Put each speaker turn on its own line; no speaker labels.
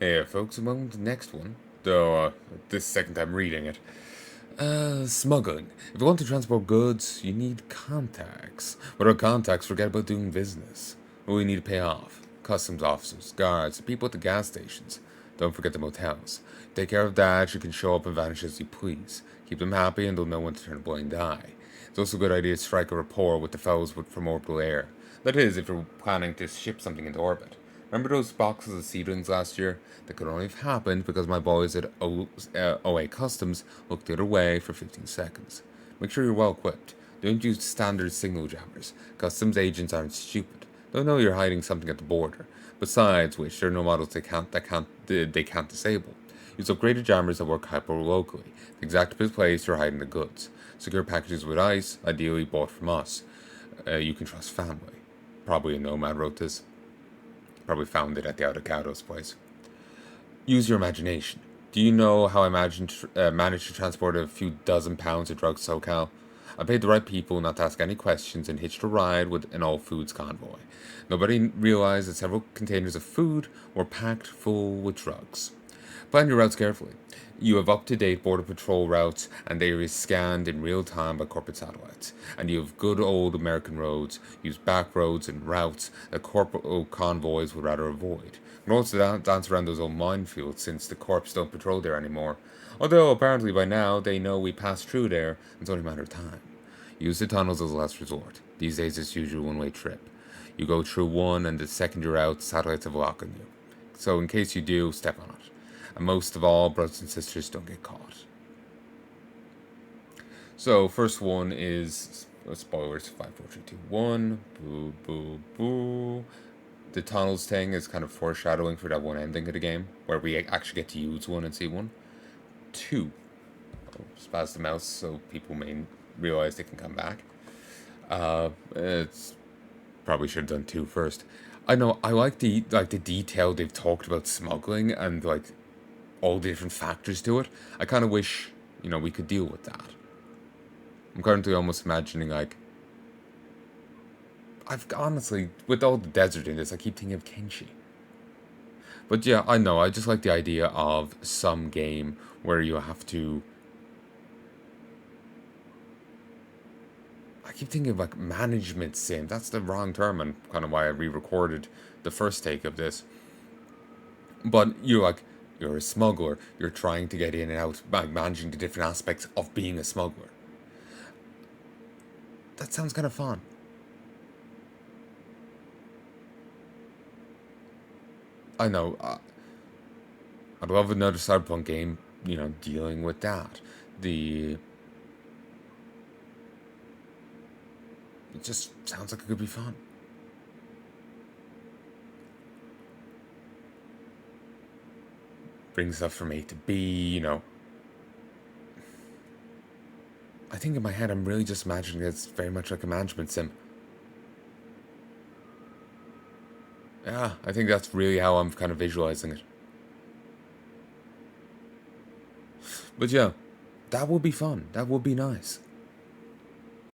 Hey, folks, and welcome to the next one. Though, this second time reading it. Smuggling. If you want to transport goods, you need contacts. Without contacts, forget about doing business. What do you need to pay off? Customs officers, guards, the people at the gas stations. Don't forget the motels. Take care of that, you can show up and vanish as you please. Keep them happy and they'll know when to turn a blind eye. It's also a good idea to strike a rapport with the fellows from orbital air. That is, if you're planning to ship something into orbit. Remember those boxes of seedlings last year? That could only have happened because my boys at OA Customs looked the other way for 15 seconds. Make sure you're well equipped. Don't use standard signal jammers. Customs agents aren't stupid. They'll know you're hiding something at the border. Besides which, there are no models they can't disable. Use upgraded jammers that work hyper locally, the exact place you're hiding the goods. Secure packages with ice, ideally bought from us. You can trust family. Probably a nomad wrote this. Probably found it at the Avocados place. Use your imagination. Do you know how I managed to transport a few dozen pounds of drugs to SoCal? I paid the right people not to ask any questions and hitched a ride with an all-foods convoy. Nobody realized that several containers of food were packed full with drugs. Plan your routes carefully. You have up-to-date border patrol routes and areas scanned in real time by corporate satellites. And you have good old American roads. Use back roads and routes that corporate convoys would rather avoid. You can also dance around those old minefields since the corps don't patrol there anymore. Although apparently by now they know we passed through there and it's only a matter of time. Use the tunnels as a last resort. These days it's usually a one-way trip. You go through one and the second you're out, satellites have a lock on you. So in case you do, step on it. And most of all, brothers and sisters don't get caught. So, first one is spoilers 5, 4, 3, 2, 1. Boo, boo, boo. The tunnels thing is kind of foreshadowing for that one ending of the game, where we actually get to use one and see one. 2. I'll spaz the mouse so people may realize they can come back. It's probably should have done 2 first. I know I like the detail they've talked about smuggling and all the different factors to it. I kind of wish, we could deal with that. I'm currently almost imagining, I've honestly, with all the desert in this, I keep thinking of Kenshi. But yeah, I know, I just like the idea of some game where you have to. I keep thinking of management sim. That's the wrong term, and kind of why I re recorded the first take of this. But you're a smuggler. You're trying to get in and out by managing the different aspects of being a smuggler. That sounds kind of fun. I know. I'd love another Cyberpunk game, dealing with that. It just sounds like it could be fun. Bring stuff from A to B. I think in my head I'm really just imagining it's very much like a management sim. Yeah, I think that's really how I'm kind of visualizing it. But yeah, that would be fun. That would be nice.